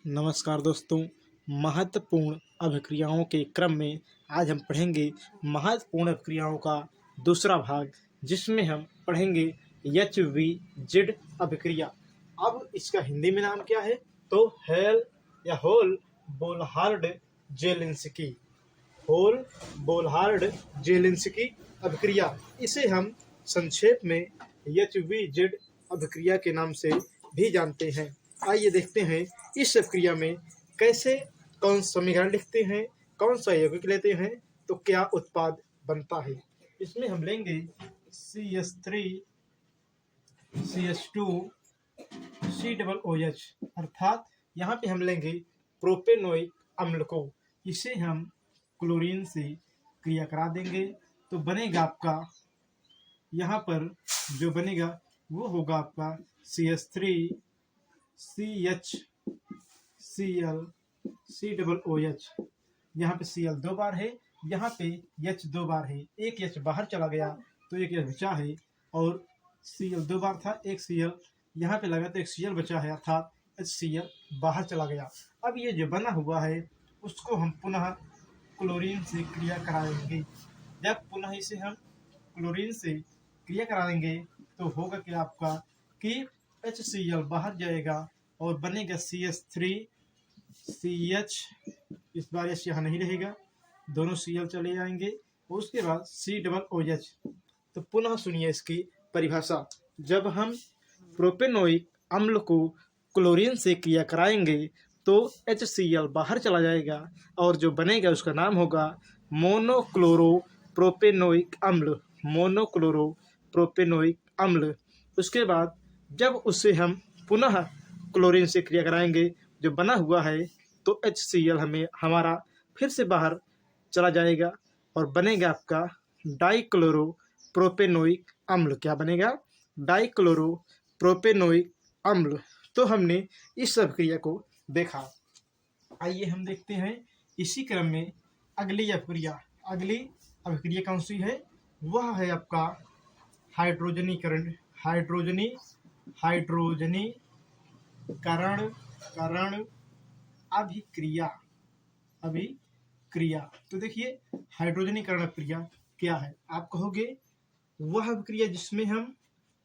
नमस्कार दोस्तों। महत्वपूर्ण अभिक्रियाओं के क्रम में आज हम पढ़ेंगे महत्वपूर्ण अभिक्रियाओं का दूसरा भाग, जिसमें हम पढ़ेंगे HVZ अभिक्रिया। अब इसका हिंदी में नाम क्या है तो हेल या होल बोलहार्ड जेलिंस्की, होल बोलहार्ड जेलिंस्की अभिक्रिया। इसे हम संक्षेप में HVZ अभिक्रिया के नाम से भी जानते हैं। आइए देखते हैं इस अभिक्रिया में कैसे कौन समीकरण लिखते हैं, कौन सा यौगिक लेते हैं तो क्या उत्पाद बनता है। इसमें हम लेंगे CH3 CH2 COOH, अर्थात यहाँ पे हम लेंगे प्रोपेनोइक अम्ल को। इसे हम क्लोरीन से क्रिया करा देंगे तो बनेगा आपका, यहाँ पर जो बनेगा वो होगा आपका CH3 CHCl COOH। यहाँ पे Cl 2 बार है, यहाँ पे H 2 बार है, एक H बाहर चला गया तो एक H बचा है, और Cl 2 बार था, एक Cl यहाँ पे लगा तो एक Cl बचा है, अर्थात HCl बाहर चला गया। अब ये जो बना हुआ है उसको हम पुनः क्लोरीन से क्रिया कराएंगे। जब पुनः इसे हम क्लोरीन से क्रिया कराएंगे तो होगा कि आपका कि HCl बाहर जाएगा और बनेगा CH3CH, इस बार H यहाँ नहीं रहेगा, दोनों Cl चले जाएंगे, और उसके बाद COOH। तो पुनः सुनिए इसकी परिभाषा। जब हम प्रोपेनोइक अम्ल को क्लोरीन से क्रिया कराएंगे तो HCl बाहर चला जाएगा और जो बनेगा उसका नाम होगा मोनोक्लोरो प्रोपेनोइक अम्ल, मोनोक्लोरो प्रोपेनोइक अम्ल। उसके बाद जब उसे हम पुनः क्लोरीन से क्रिया कराएंगे जो बना हुआ है तो HCl हमारा फिर से बाहर चला जाएगा और बनेगा आपका डाइक्लोरो प्रोपेनोइक अम्ल। क्या बनेगा? डाइक्लोरो प्रोपेनोइक अम्ल। तो हमने इस अभिक्रिया को देखा। आइए हम देखते हैं इसी क्रम में अगली अभिक्रिया कौन सी है। वह है आपका हाइड्रोजनीकरण अभिक्रिया। तो देखिए हाइड्रोजनीकरण अभिक्रिया क्या है। आप कहोगे वह अभिक्रिया जिसमें हम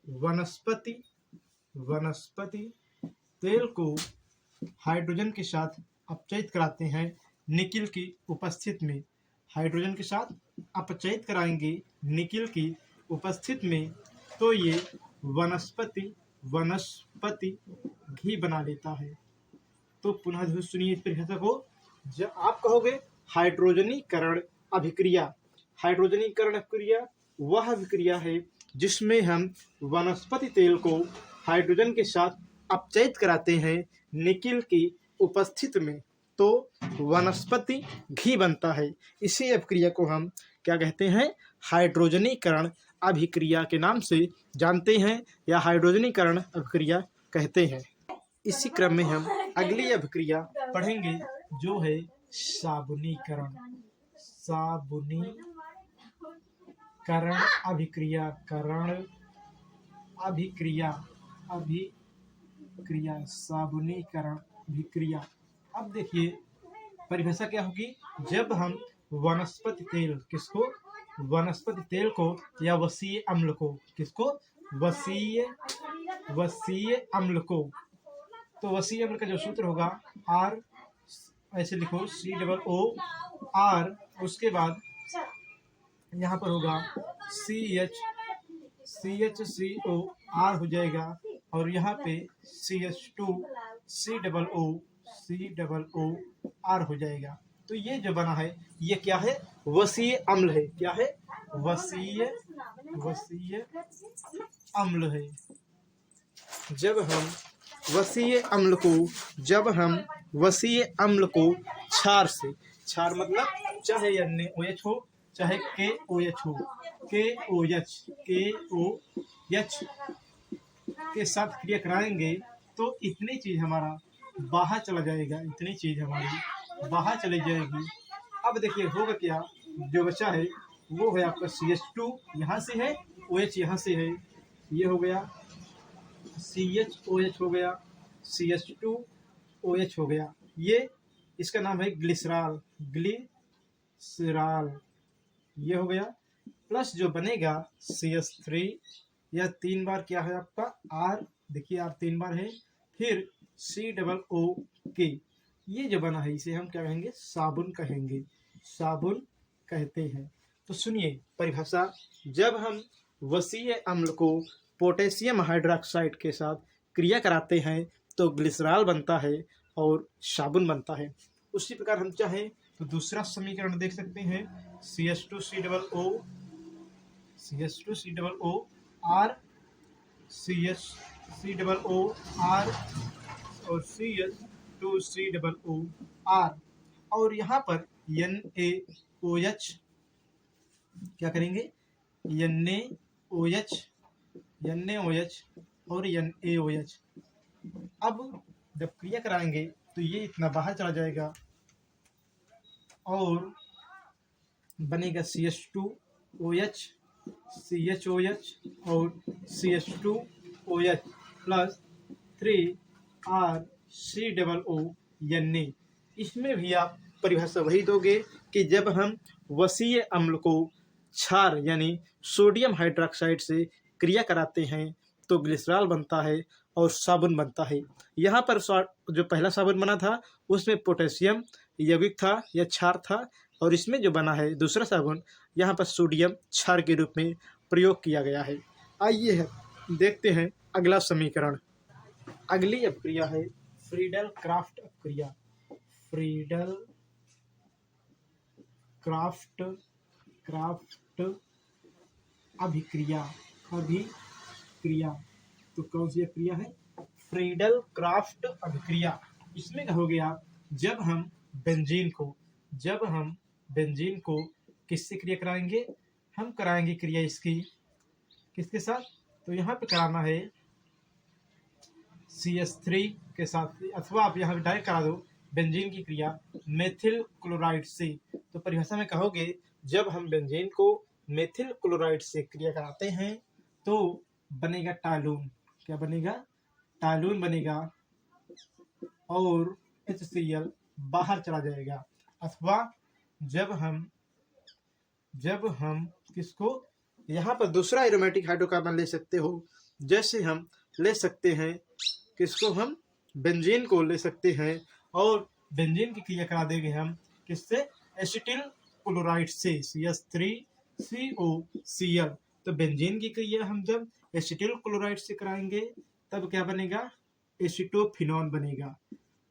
वनस्पति तेल को हाइड्रोजन के साथ अपचयित कराते हैं निकिल की उपस्थिति में। हाइड्रोजन के साथ अपचयित कराएंगे निकिल की उपस्थिति में तो ये वनस्पति घी बना लेता है। तो पुनः सुनिए इस परिभाषा को। जब आप कहोगे हाइड्रोजनीकरण अभिक्रिया वह अभिक्रिया है जिसमें हम वनस्पति तेल को हाइड्रोजन के साथ अपचयित कराते हैं निकिल की उपस्थिति में तो वनस्पति घी बनता है। इसी अभिक्रिया को हम क्या कहते हैं? हाइड्रोजनीकरण अभिक्रिया के नाम से जानते हैं या हाइड्रोजनीकरण अभिक्रिया कहते हैं। इसी क्रम में हम अगली अभिक्रिया पढ़ेंगे जो है साबुनीकरण अभिक्रिया। साबुनीकरण अभिक्रिया। अब देखिए परिभाषा क्या होगी। जब हम वनस्पति तेल को या वसीय अम्ल को, वसीय अम्ल को, तो वसीय अम्ल का जो सूत्र होगा R, ऐसे लिखो COOR, उसके बाद यहाँ पर होगा CHCOR हो जाएगा, और यहाँ पे CH2COOR हो जाएगा। तो ये जो बना है ये क्या है? वसीय अम्ल है। क्या है? वसीय अम्ल है। जब हम वसीय अम्ल को क्षार मतलब चाहे NaOH हो चाहे KOH हो, KOH के साथ क्रिया कराएंगे तो इतनी चीज हमारा बाहर चला जाएगा, बाहर चली जाएगी। अब देखिए होगा क्या, जो बचा है वो है आपका CH2 यहाँ से है, OH यहाँ से है, ये हो गया CHOH हो गया, CH2 OH हो गया, ये इसका नाम है ग्लिसरॉल, ग्लिसरॉल ये हो गया। प्लस जो बनेगा CH3, यह 3 बार क्या है आपका R, देखिए R 3 बार है, फिर COO, ये जो बना है इसे हम क्या कहेंगे, साबुन कहेंगे, साबुन कहते हैं। तो सुनिए परिभाषा, जब हम वसीय अम्ल को पोटेशियम हाइड्रोक्साइड के साथ क्रिया कराते हैं तो ग्लिसरॉल बनता है और साबुन बनता है। उसी प्रकार हम चाहें तो दूसरा समीकरण देख सकते हैं, CH2COO, CH2COO R, CH3COO R और CH2COO R, और यहाँ पर NaOH क्या करेंगे, NaOH और NaOH। अब जब क्रिया कराएंगे तो ये इतना बाहर चला जाएगा और बनेगा CH2OH, CHOH और CH2OH प्लस 3RCOO Na। इसमें भी आप परिभाषा वही दोगे कि जब हम वसीय अम्ल को क्षार यानी सोडियम हाइड्रोक्साइड से क्रिया कराते हैं तो ग्लिसरॉल बनता है और साबुन बनता है। यहाँ पर जो पहला साबुन बना था उसमें पोटेशियम यौगिक था या क्षार था, और इसमें जो बना है दूसरा साबुन, यहाँ पर सोडियम क्षार के रूप में प्रयोग किया गया है। आइए देखते हैं अगला समीकरण। अगली अपक्रिया है फ्रीडल क्राफ्ट अपक्रिया, फ्रीडल क्राफ्ट अभिक्रिया, तो कौन सी अभिक्रिया है, फ्रीडल क्राफ्ट अभिक्रिया। इसमें कहोगे आप, जब हम बेंजीन को किससे क्रिया कराएंगे, हम कराएंगे क्रिया इसकी किसके साथ, तो यहाँ पे कराना है CH3 के साथ, अथवा आप यहाँ डायरेक्ट करा दो बेंजीन की क्रिया मेथिल क्लोराइड से। तो परिभाषा में कहोगे, जब हम बेंजीन को मेथिल क्लोराइड से क्रिया कराते हैं तो बनेगा टालून, क्या बनेगा, टालून बनेगा और HCl बाहर चला जाएगा। अथवा जब हम किसको, यहाँ पर दूसरा एरोमेटिक हाइड्रोकार्बन ले सकते हो, जैसे हम ले सकते हैं किसको, हम बेंजीन को ले सकते हैं और बेंजीन की क्रिया करा देंगे हम किससे, एसिटिल क्लोराइड से, CH3COCl। तो बेंजीन की क्रिया हम जब एसिटिल क्लोराइड से कराएंगे तब क्या बनेगा, एसिटोफिनॉन बनेगा।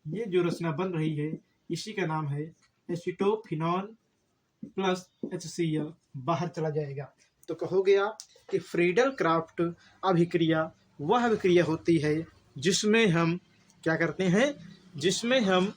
ये जो रचना बन रही है इसी का नाम है एसिटोफिनॉन प्लस HCl बाहर चला जाएगा। तो कहोगे आप कि फ्रीडल क्राफ्ट अभिक्रिया वह अभिक्रिया होती है जिसमें हम क्या करते हैं, जिसमें हम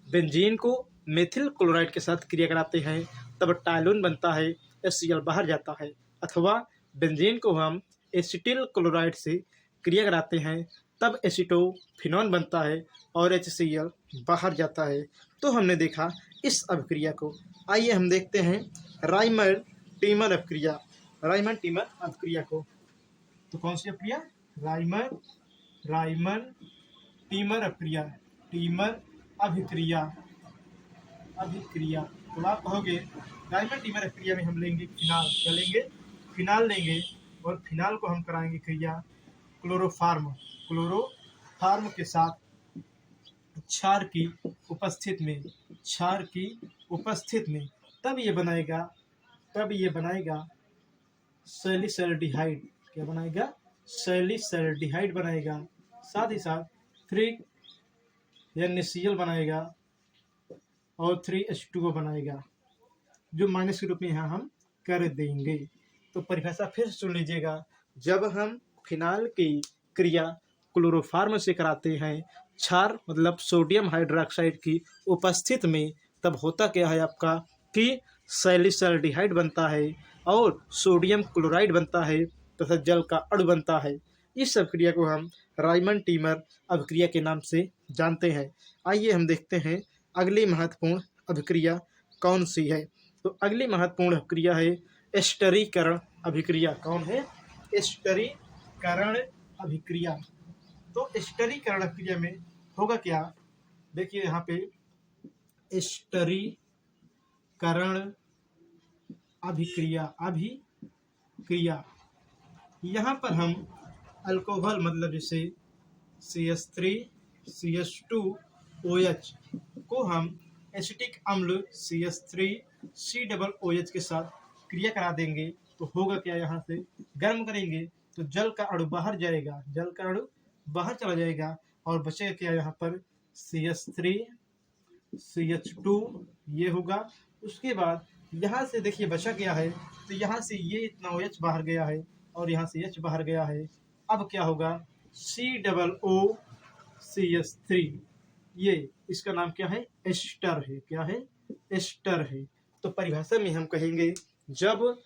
बेंजीन को मेथिल क्लोराइड के साथ क्रिया कराते हैं तब टालून बनता है, HCl बाहर जाता है। अथवा बेंजीन को हम एसिटिल क्लोराइड से क्रिया कराते हैं तब एसिटोफिनॉन बनता है और HCl बाहर जाता है। तो हमने देखा इस अभिक्रिया को। आइए हम देखते हैं राइमर टीमर अभिक्रिया, राइमर टीमर अभिक्रिया को। तो कौन सी अभिक्रिया, राइमर टीमर अभिक्रिया, टीमर अभिक्रिया। तो आप कहोगे राइमर टीमर अभिक्रिया में हम लेंगे फिनाल, क्या लेंगे, फिनाल लेंगे, और फिनाल को हम कराएंगे क्रिया क्लोरोफार्म के साथ क्षार की उपस्थित में, तब ये बनाएगा सैलिसल्डिहाइड, क्या बनाएगा, सैलिसल्डिहाइड बनाएगा। साथ ही साथ 3NaCl बनाएगा और 3H2O बनाएगा, जो माइनस के रूप में यहाँ हम कर देंगे। तो परिभाषा फिर सुन लीजिएगा, जब हम फिनाल की क्रिया क्लोरोफार्म से कराते हैं क्षार मतलब सोडियम हाइड्रोक्साइड की उपस्थित में, तब होता क्या है आपका कि सैलिसल्डिहाइड बनता है और सोडियम क्लोराइड बनता है तथा जल का अणु बनता है। इस अभिक्रिया को हम राइमन टीमर अभिक्रिया के नाम से जानते हैं। आइए हम देखते हैं अगली महत्वपूर्ण अभिक्रिया कौन सी है। तो अगली महत्वपूर्ण अभिक्रिया है एस्टरीकरण अभिक्रिया। कौन है, एस्टरीकरण अभिक्रिया। तो एस्टरीकरण अभिक्रिया में होगा क्या, देखिए यहाँ पे स्टरीकरण अभिक्रिया, अभिक्रिया, यहाँ पर हम अल्कोहल मतलब जैसे CH3CH2OH को हम एसिटिक अम्ल CH3COOH के साथ क्रिया करा देंगे तो होगा क्या, यहाँ से गर्म करेंगे तो जल का अणु बाहर जाएगा, जल का अणु बाहर चला जाएगा और बचेगा क्या, यहाँ पर CH3CH2 ये होगा। उसके बाद यहाँ से देखिए बचा क्या है, तो यहाँ से ये इतना OH बाहर गया है और यहाँ से H बाहर गया है। अब क्या होगा, COOCH3, ये इसका नाम क्या है, एस्टर है, क्या है, एस्टर है। तो परिभाषा में हम कहेंगे जब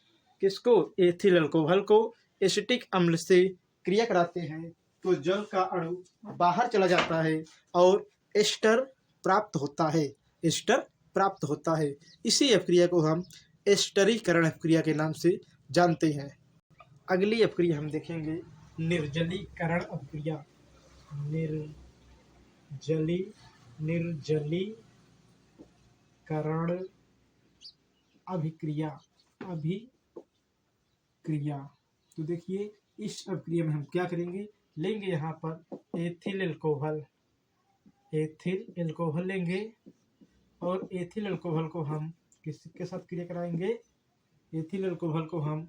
किसको, एथिल अल्कोहल को एसिटिक अम्ल से क्रिया कराते हैं तो जल का अणु बाहर चला जाता है और एस्टर प्राप्त होता है, एस्टर प्राप्त होता है। इसी अपक्रिया को हम एस्टरीकरण अपक्रिया के नाम से जानते हैं। अगली अपक्रिया हम देखेंगे निर्जलीकरण अपक्रिया, निर्जलीकरण अभिक्रिया, तो देखिए इस अपक्रिया में हम क्या करेंगे, लेंगे यहाँ पर एथिल अल्कोहल लेंगे और एथिल अल्कोहल को हम किसके साथ क्रिया कराएंगे, एथिल अल्कोहल को हम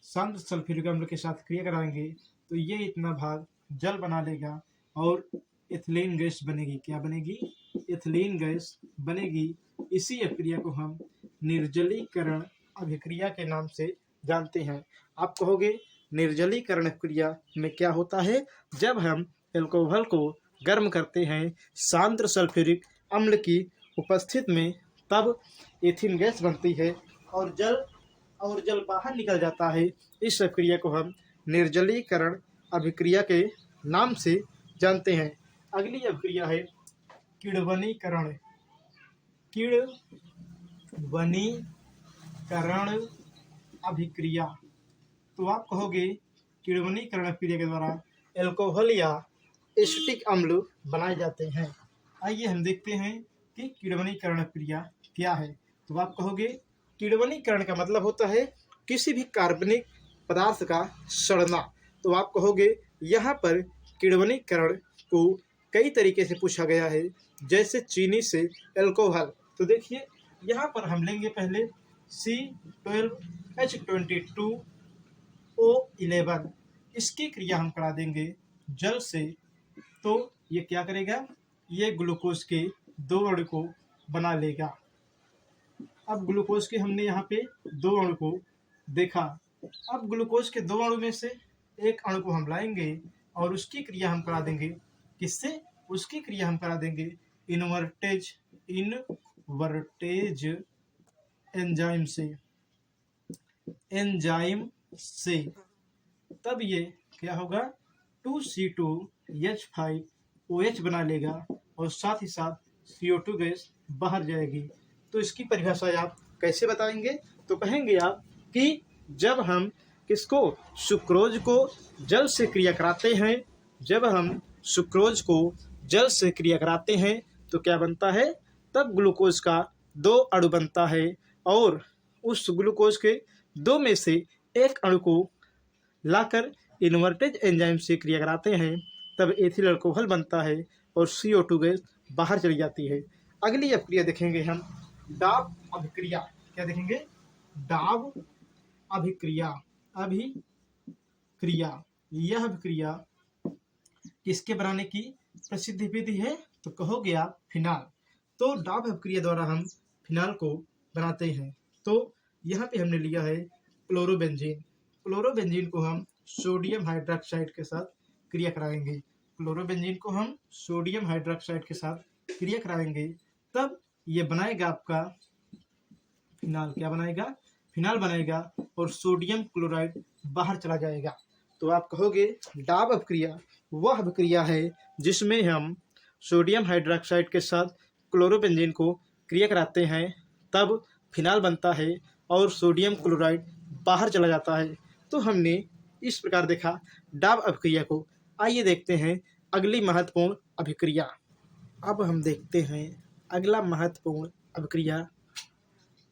शांत सल्फ्यूरिक अम्ल के साथ क्रिया कराएंगे तो ये इतना भाग जल बना लेगा और एथिलीन गैस बनेगी, क्या बनेगी, एथिलीन गैस बनेगी। इसी अपक्रिया को हम निर्जलीकरण अभिक्रिया के नाम से जानते हैं। आप कहोगे निर्जलीकरण अपक्रिया में क्या होता है, जब हम अल्कोहल को गर्म करते हैं सांद्र सल्फ्यूरिक अम्ल की उपस्थिति में तब एथिलीन गैस बनती है और जल बाहर निकल जाता है। इस अपक्रिया को हम निर्जलीकरण अभिक्रिया के नाम से जानते हैं। अगली अपक्रिया है किण्वनीकरण अभिक्रिया। तो आप कहोगे किण्वनीकरण अभिक्रिया के द्वारा अल्कोहल या एसिटिक अम्ल बनाए जाते हैं। आइए हम देखते हैं कि किण्वनीकरण अभिक्रिया क्या है। तो आप कहोगे किण्वनीकरण का मतलब होता है किसी भी कार्बनिक पदार्थ का सड़ना। तो आप कहोगे यहाँ पर किण्वनीकरण को कई तरीके से पूछा गया है, जैसे चीनी से अल्कोहल। तो देखिए यहाँ पर हम लेंगे पहले C12H22O11, इसकी क्रिया हम करा देंगे जल से तो ये क्या करेगा, ये ग्लूकोज के दो अणु को बना लेगा। अब ग्लूकोज के हमने यहाँ पे दो अणु को देखा, अब ग्लूकोज के दो अणु में से एक अणु को हम लाएंगे और उसकी क्रिया हम करा देंगे, किससे, उसकी क्रिया हम करा देंगे इनवर्टेज एंजाइम से। तब ये क्या होगा, 2C2H5OH बना लेगा और साथ ही साथ CO2 गैस बाहर जाएगी। तो इसकी परिभाषा आप कैसे बताएंगे, तो कहेंगे आप कि जब हम किसको, सुक्रोज को जल से क्रिया कराते हैं, जब हम सुक्रोज को जल से क्रिया कराते हैं तो क्या बनता है, तब ग्लूकोज का दो अणु बनता है और उस ग्लूकोज के दो में से एक अणु को लाकर इन्वर्टेज एंजाइम से क्रिया कराते हैं, तब एथिल अल्कोहल बनता है और CO2 गैस बाहर चली जाती है। अगली अपक्रिया देखेंगे हम डाब अभिक्रिया। क्या देखेंगे, डाब अभिक्रिया। यह अभिक्रिया किसके बनाने की प्रसिद्ध विधि है, तो कहोगे आप फिनाल। तो डाब अभिक्रिया द्वारा हम फिनाल को बनाते हैं। तो यहाँ पे हमने लिया है क्लोरोबेंजीन को हम सोडियम हाइड्रोक्साइड के साथ क्रिया कराएंगे, क्रिया कराएंगे तब ये बनाएगा आपका फिनाल। क्या बनाएगा, फिनाल बनाएगा और सोडियम क्लोराइड बाहर चला जाएगा। तो आप कहोगे डाब अभिक्रिया वह अभिक्रिया है जिसमें हम सोडियम हाइड्रोक्साइड के साथ क्लोरोबेंजीन को क्रिया कराते हैं, तब फिनाल बनता है और सोडियम क्लोराइड बाहर चला जाता है। तो हमने इस प्रकार देखा डाब अभिक्रिया को। आइए देखते हैं अगली महत्वपूर्ण अभिक्रिया। अब हम देखते हैं अगला महत्वपूर्ण अभिक्रिया,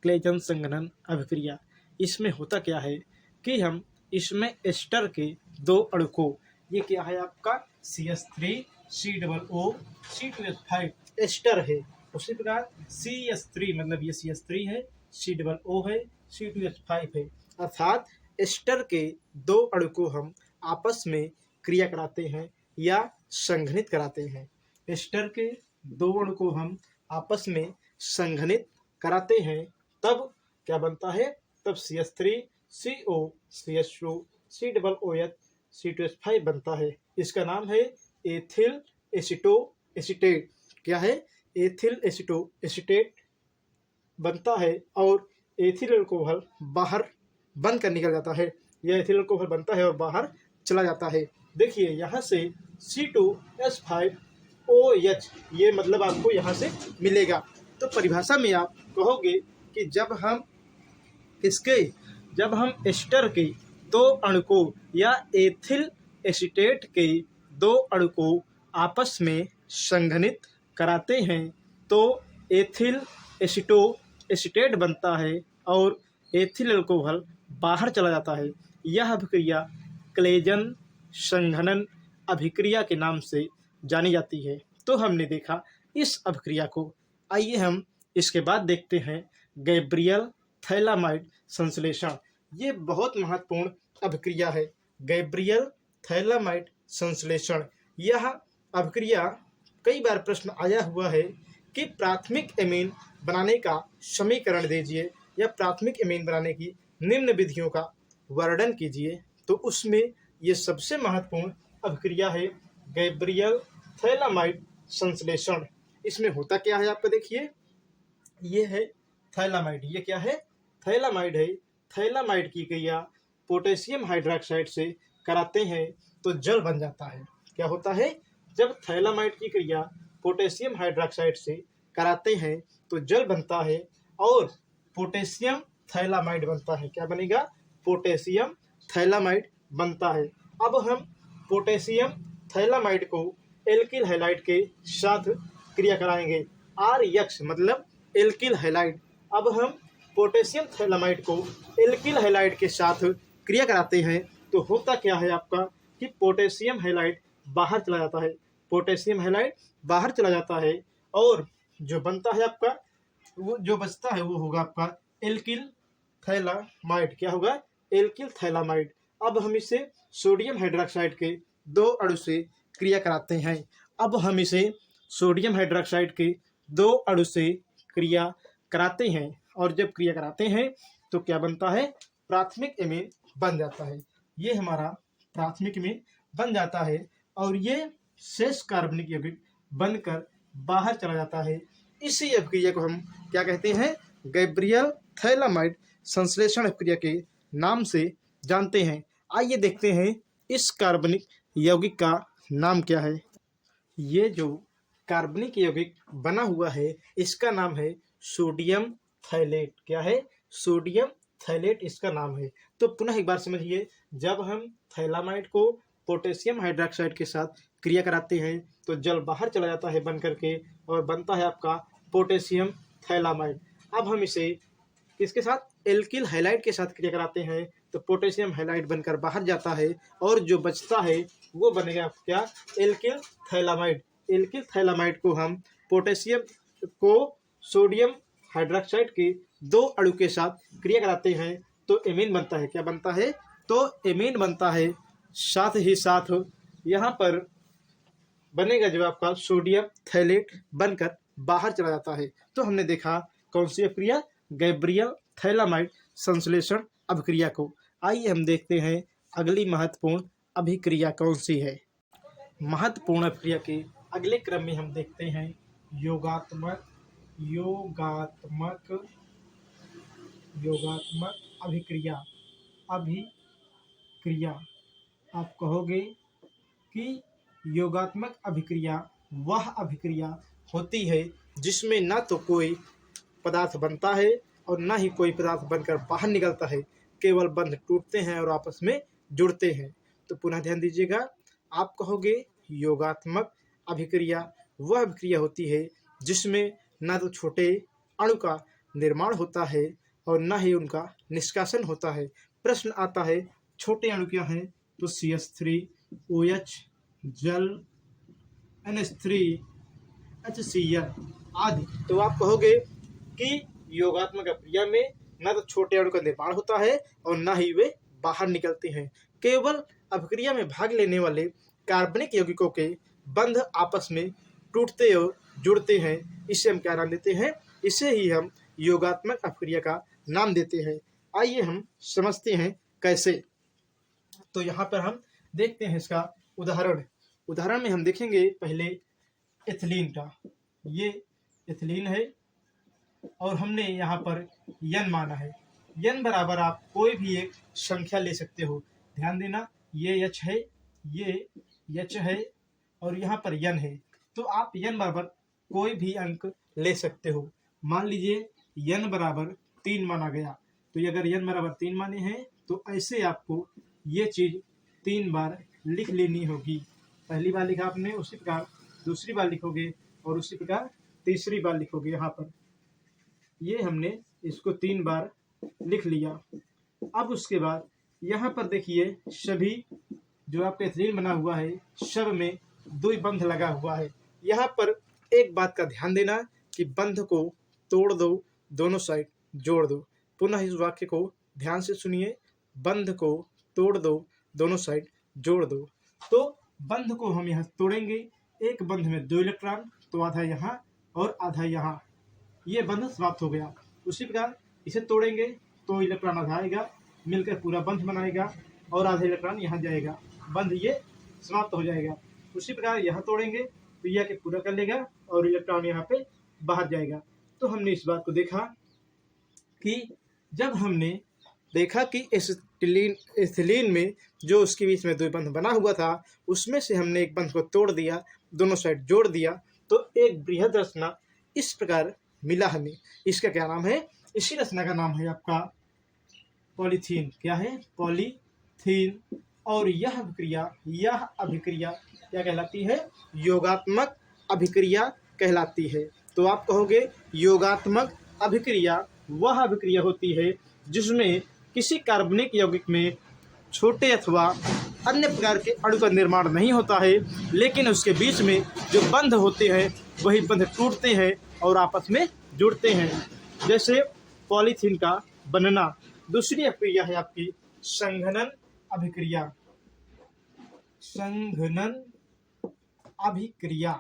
क्लेजन संघनन अभिक्रिया। इसमें होता क्या है कि हम इसमें एस्टर के दो अणु को, ये क्या है आपका CH3 COO C2H5 एस्टर है, उसी प्रकार CH3 मतलब ये CH3 है, COO है, C2H5 है, अर्थात एस्टर के दो अणु को हम आपस में क्रिया कराते हैं या संघनित कराते हैं। एस्टर के दो अणु को हम आपस में संघनित कराते हैं तब क्या बनता है, तब CH3 CO CH2 COOH C2H5 बनता है। इसका नाम है एथिल एसिटो एसिटेट। क्या है, एथिल एसिटो एसिटेट बनता है और एथिल अल्कोहल बाहर बन कर निकल जाता है। यह एथिल अल्कोहल बनता है और बाहर चला जाता है। देखिए यहाँ से C2H5OH, ये मतलब आपको यहाँ से मिलेगा। तो परिभाषा में आप कहोगे कि जब हम एस्टर के दो अणु को या एथिल एसिटेट के दो अणु को आपस में संघनित कराते हैं तो एथिल एसिटो एसिटेट बनता है और एथिल अल्कोहल बाहर चला जाता है। यह अभिक्रिया क्लेजन संघनन अभिक्रिया के नाम से जानी जाती है। तो हमने देखा इस अभिक्रिया को। आइए हम इसके बाद देखते हैं गैब्रियल थैलामाइड संश्लेषण। ये बहुत महत्वपूर्ण अभिक्रिया है, गैब्रियल थैलामाइड संश्लेषण। यह अभिक्रिया कई बार प्रश्न आया हुआ है कि प्राथमिक एमीन बनाने का समीकरण दीजिए या प्राथमिक एमीन बनाने की निम्न विधियों का वर्णन कीजिए। तो उसमें ये सबसे महत्वपूर्ण अभिक्रिया है गैब्रियल थैलामाइड संश्लेषण। इसमें होता क्या है आपको देखिए, ये है थैलामाइड, ये क्या है, थैलामाइड है। थैलामाइड की क्रिया पोटेशियम हाइड्रोक्साइड से कराते हैं तो जल बन जाता है। क्या होता है, जब थैलामाइड की क्रिया पोटेशियम हाइड्रोक्साइड से कराते हैं तो जल बनता है और पोटेशियम थैलामाइड बनता है। क्या बनेगा, पोटेशियम थैलामाइड बनता है। अब हम पोटेशियम थैलामाइड को एल्किल हैलाइड के साथ क्रिया कराएंगे। RX मतलब एल्किल हैलाइड। अब हम पोटेशियम थैलामाइड को एल्किल हैलाइड के साथ क्रिया कराते हैं तो होता क्या है आपका कि पोटेशियम हैलाइड बाहर चला जाता है, पोटेशियम हैलाइड बाहर चला जाता है और जो बनता है आपका, वो जो बचता है वो होगा आपका एल्किल थैलामाइड। क्या होगा, एल्किल थैलामाइड। अब हम इसे सोडियम हाइड्रोक्साइड के दो अणु से क्रिया कराते हैं। अब हम इसे सोडियम हाइड्रोक्साइड के दो अणु से क्रिया कराते हैं और जब क्रिया कराते हैं तो क्या बनता है, प्राथमिक एमीन बन जाता है। ये हमारा प्राथमिक एमीन बन जाता है और ये शेष कार्बनिक यौगिक बनकर बाहर चला जाता है। इसी अभिक्रिया को हम क्या कहते हैं, गैब्रियल थैलामाइड संश्लेषण अभिक्रिया के नाम से जानते हैं। आइए देखते हैं इस कार्बनिक यौगिक का नाम क्या है। ये जो कार्बनिक यौगिक बना हुआ है इसका नाम है सोडियम थैलेट। क्या है, सोडियम थैलेट इसका नाम है। तो पुनः एक बार समझिए, जब हम थैलामाइड को पोटेशियम हाइड्रोक्साइड के साथ क्रिया कराते हैं तो जल बाहर चला जाता है बन करके और बनता है आपका पोटेशियम थैलामाइड। अब हम इसे किसके साथ, एल्किल हैलाइड के साथ क्रिया कराते हैं तो पोटेशियम हैलाइड बनकर बाहर जाता है और जो बचता है वो बनेगा क्या, एल्किल थैलामाइड। एल्किल थैलामाइड को हम पोटेशियम को सोडियम हाइड्रोक्साइड के दो अणु के साथ क्रिया कराते हैं तो एमीन बनता है। क्या बनता है, तो एमीन बनता है। साथ ही साथ यहाँ पर बनेगा जो आपका सोडियम थैलेट बनकर बाहर चला जाता है। तो हमने देखा कौन सी अभिक्रिया, गैब्रियल थैलामाइड संश्लेषण अभिक्रिया को। आइए हम देखते हैं अगली महत्वपूर्ण अभिक्रिया कौन सी है। महत्वपूर्ण अभिक्रिया के अगले क्रम में हम देखते हैं योगात्मक अभिक्रिया। आप कहोगे कि योगात्मक अभिक्रिया वह अभिक्रिया होती है जिसमें ना तो कोई पदार्थ बनता है और ना ही कोई पदार्थ बनकर बाहर निकलता है, केवल बंध टूटते हैं और आपस में जुड़ते हैं। तो पुनः ध्यान दीजिएगा, आप कहोगे योगात्मक अभिक्रिया वह अभिक्रिया होती है जिसमें न तो छोटे अणु का निर्माण होता है और न ही उनका निष्कासन होता है। प्रश्न आता है छोटे अणु क्या हैं, तो CH3, OH, जल, NH3, HCl आदि। तो आप कहोगे कि योगात्मक अभिक्रिया में न तो छोटे अणु का निर्माण होता है और न ही वे बाहर निकलते हैं। केवल अभिक्रिया में भाग लेने वाले कार्बनिक यौगिकों के बंध आपस में टूटते और जुड़ते हैं। इसे हम क्या नाम देते हैं, इसे ही हम योगात्मक अभिक्रिया का नाम देते हैं। आइए हम समझते हैं कैसे। तो यहाँ पर हम देखते हैं इसका उदाहरण में हम देखेंगे पहले एथिलीन का। ये एथिलीन है और हमने यहाँ पर n माना है। n बराबर आप कोई भी एक संख्या ले सकते हो। ध्यान देना, ये H है, ये H है और यहाँ पर n है। तो आप n बराबर कोई भी अंक ले सकते हो। मान लीजिए n बराबर 3 माना गया, तो ये अगर n बराबर 3 माने हैं तो ऐसे आपको ये चीज़ 3 बार लिख लेनी होगी। पहली बार लिखा आपने, उसी प्रकार दूसरी बार लिखोगे और उसी प्रकार तीसरी बार लिखोगे। यहाँ पर ये हमने इसको 3 बार लिख लिया। अब उसके बाद यहाँ पर देखिए सभी जो आपका एथिलीन बना हुआ है सब में 2 बंध लगा हुआ है। यहाँ पर एक बात का ध्यान देना कि बंध को तोड़ दो, दोनों साइड जोड़ दो। पुनः इस वाक्य को ध्यान से सुनिए, बंध को तोड़ दो, दोनों साइड जोड़ दो। तो बंध को हम यहाँ तोड़ेंगे, एक बंध में 2 इलेक्ट्रॉन, तो आधा यहाँ और आधा यहाँ, ये बंध समाप्त हो गया। उसी प्रकार इसे तोड़ेंगे तो इलेक्ट्रॉन आधा आएगा, मिलकर पूरा बंध बनाएगा और आधा इलेक्ट्रॉन यहाँ जाएगा, बंध ये समाप्त हो जाएगा। उसी प्रकार यहाँ तोड़ेंगे तो यह के पूरा कर लेगा और इलेक्ट्रॉन यहाँ पे बाहर जाएगा। तो हमने इस बात को देखा कि जब हमने देखा कि एथिलीन में जो उसके बीच में 2 बंध बना हुआ था, उसमें से हमने एक बंध को तोड़ दिया, दोनों साइड जोड़ दिया, तो एक बृहद रचना इस प्रकार मिला हमें। इसका क्या नाम है, इसी रचना का नाम है आपका पॉलीथीन। क्या है, पॉलीथीन। और यह अभिक्रिया क्या कहलाती है, योगात्मक अभिक्रिया कहलाती है। तो आप कहोगे योगात्मक अभिक्रिया वह अभिक्रिया होती है जिसमें किसी कार्बनिक यौगिक में छोटे अथवा अन्य प्रकार के अणु का निर्माण नहीं होता है, लेकिन उसके बीच में जो बंध होते हैं वही बंध टूटते हैं और आपस में जुड़ते हैं, जैसे पॉलीथीन का बनना। दूसरी अभिक्रिया है आपकी संघनन अभिक्रिया। संघनन अभिक्रिया।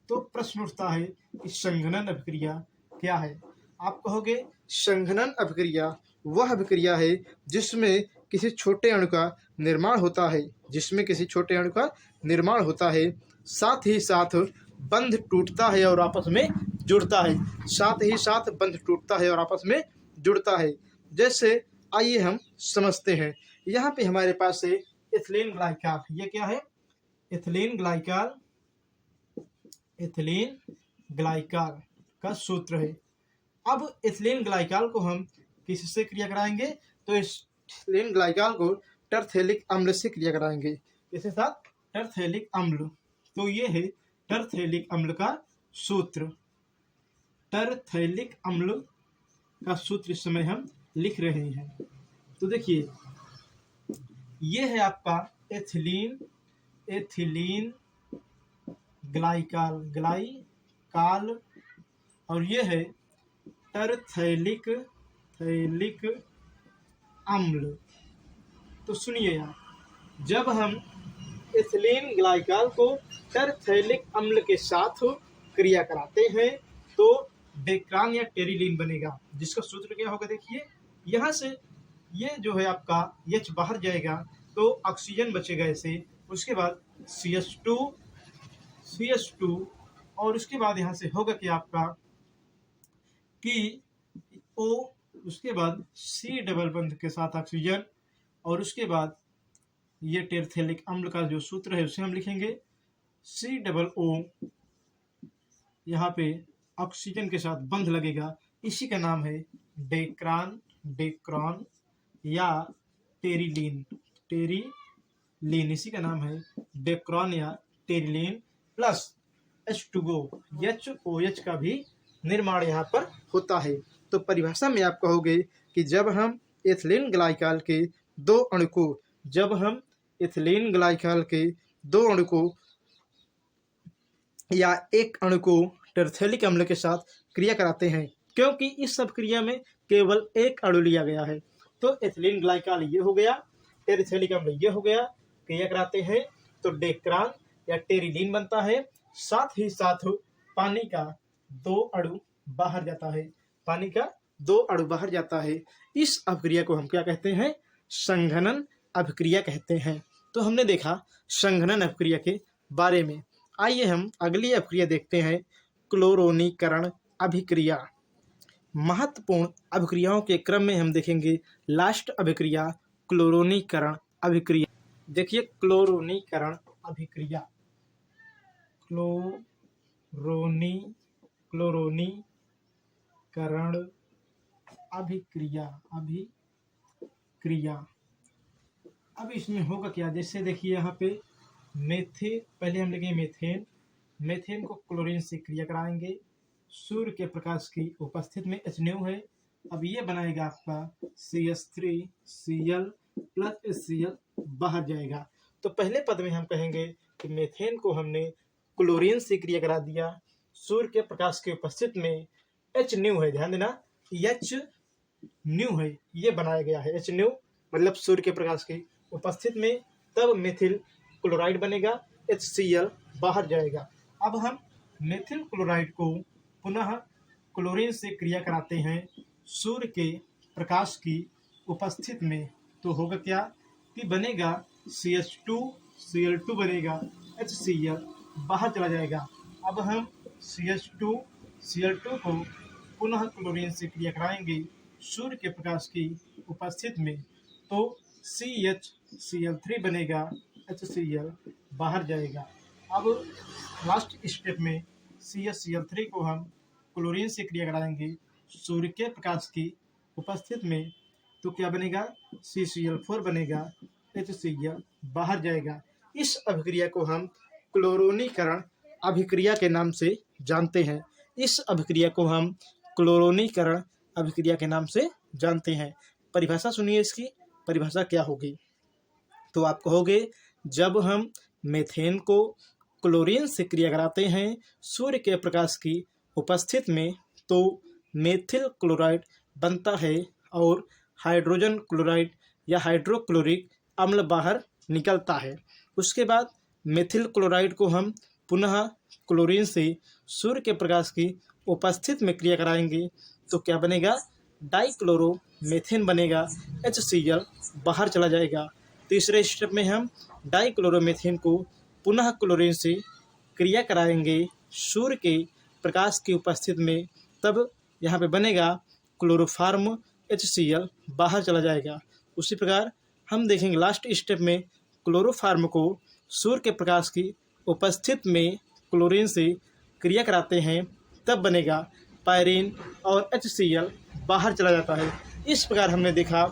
तो प्रश्न उठता है कि संघनन अभिक्रिया क्या है। आप कहोगे संघनन अभिक्रिया वह अभिक्रिया है जिसमें किसी छोटे अणु का निर्माण होता है, साथ ही साथ बंध टूटता है और आपस में जुड़ता है। जैसे आइए हम समझते हैं। यहाँ पे हमारे पास है एथिलीन ग्लाइकॉल। ये क्या है, एथिलीन ग्लाइकॉल का सूत्र है। अब एथिलीन ग्लाइकॉल को हम किससे क्रिया कराएंगे, तो एथिलीन ग्लाइकॉल को टरथेलिक अम्ल से क्रिया कराएंगे। इसके साथ टरथेलिक अम्ल, तो ये है टरथेलिक अम्ल का सूत्र। टरथेलिक अम्ल का सूत्र इस समय हम लिख रहे हैं। तो देखिए ये है आपका एथिलीन ग्लाइकॉल और ये है टरथेलिक अम्ल। तो सुनिए आप, जब हम एथिलीन ग्लाइकॉल को टरथेलिक अम्ल के साथ क्रिया कराते हैं तो डेक्रान या टेरिलीन बनेगा, जिसका सूत्र क्या होगा। देखिए यहाँ से ये जो है आपका H बाहर जाएगा तो ऑक्सीजन बचेगा ऐसे, उसके बाद CH2 और उसके बाद यहाँ से होगा कि आपका कि O, उसके बाद C डबल बंध के साथ ऑक्सीजन और उसके बाद ये टेरथेलिक अम्ल का जो सूत्र है उसे हम लिखेंगे COO, यहाँ पे ऑक्सीजन के साथ बंध लगेगा, इसी का नाम है डेक्रॉन या टेरिलीन। लीन, इसी का नाम है डेक्रोन या टेरिलीन प्लस H2O HOH का भी निर्माण यहाँ पर होता है। तो परिभाषा में आप कहोगे कि जब हम एथिलीन ग्लाइकॉल के दो अणु को या एक अणु को टरथेलिक अम्ल के साथ क्रिया कराते हैं, क्योंकि इस सब क्रिया में केवल एक अणु लिया गया है। तो एथिलीन ग्लाइकॉल ये हो गया, टेरिथेलिक अम्ल ये हो गया, क्रिया कराते हैं तो डेक्रान या टेरिलीन बनता है। साथ ही साथ पानी का दो अणु बाहर जाता है। इस अभिक्रिया को हम क्या कहते हैं? संघनन अभिक्रिया कहते हैं। तो हमने देखा संघनन अभिक्रिया के बारे में। आइए हम अगली अभिक्रिया देखते हैं, क्लोरोनीकरण अभिक्रिया। महत्वपूर्ण अभिक्रियाओं के क्रम में हम देखेंगे लास्ट अभिक्रिया क्लोरोनीकरण अभिक्रिया। देखिए क्लोरोनीकरण अभिक्रिया, क्लोरोनीकरण अभिक्रिया। अब इसमें होगा क्या? जैसे देखिए यहाँ पे पहले हम लेंगे मेथेन को क्लोरीन से क्रिया कराएंगे, सूर्य के प्रकाश की उपस्थिति में HNO है। अब ये बनाएगा आपका CH3Cl प्लस HCl बाहर जाएगा। तो पहले पद में हम कहेंगे कि मेथेन को हमने क्लोरीन से क्रिया करा दिया, सूर्य के प्रकाश की उपस्थिति में HNO है, ध्यान देना HNO है, ये बनाया गया है। HNO मतलब सूर्य के प्रकाश की उपस्थिति में, तब मेथिल क्लोराइड बनेगा, HCl बाहर जाएगा। अब हम मेथिल क्लोराइड को पुनः क्लोरीन से क्रिया कराते हैं सूर्य के प्रकाश की उपस्थिति में, तो होगा क्या कि बनेगा CH2Cl2 बनेगा, HCl बाहर चला जाएगा। अब हम CH2Cl2 को पुनः क्लोरीन से क्रिया कराएंगे सूर्य के प्रकाश की उपस्थिति में, तो CHCl3 बनेगा, HCl बाहर जाएगा। अब लास्ट स्टेप में CHCl3 को हम क्लोरीन से क्रिया कराएंगे सूर्य के प्रकाश की उपस्थिति में, तो क्या बनेगा? CCl4 बनेगा, HCl बाहर जाएगा। इस अभिक्रिया को हम क्लोरोनीकरण अभिक्रिया के नाम से जानते हैं। परिभाषा सुनिए इसकी, परिभाषा क्या होगी? तो आप कहोगे जब हम मेथेन को क्लोरीन से क्रिया कराते हैं सूर्य के प्रकाश की उपस्थिति में, तो मेथिल क्लोराइड बनता है और हाइड्रोजन क्लोराइड या हाइड्रोक्लोरिक अम्ल बाहर निकलता है। उसके बाद मेथिल क्लोराइड को हम पुनः क्लोरीन से सूर्य के प्रकाश की उपस्थिति में क्रिया कराएंगे, तो क्या बनेगा? डाइक्लोरोमेथेन बनेगा, HCl बाहर चला जाएगा। तीसरे स्टेप में हम डाइक्लोरोमेथेन को पुनः क्लोरीन से क्रिया कराएंगे सूर्य के प्रकाश की उपस्थिति में, तब यहाँ पे बनेगा क्लोरोफार्म, HCl बाहर चला जाएगा। उसी प्रकार हम देखेंगे लास्ट स्टेप में क्लोरोफार्म को सूर्य के प्रकाश की उपस्थिति में क्लोरीन से क्रिया कराते हैं, तब बनेगा पायरीन और HCl बाहर चला जाता है। इस प्रकार हमने देखा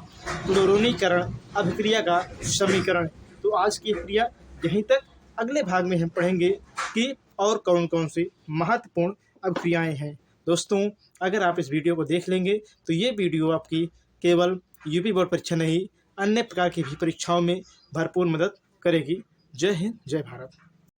क्लोरोनीकरण अभिक्रिया का समीकरण। तो आज की क्रिया यहीं तक। अगले भाग में हम पढ़ेंगे कि और कौन कौन सी महत्वपूर्ण अभिक्रियाएं हैं। दोस्तों, अगर आप इस वीडियो को देख लेंगे तो ये वीडियो आपकी केवल यूपी बोर्ड परीक्षा नहीं, अन्य प्रकार की भी परीक्षाओं में भरपूर मदद करेगी। जय हिंद, जय भारत।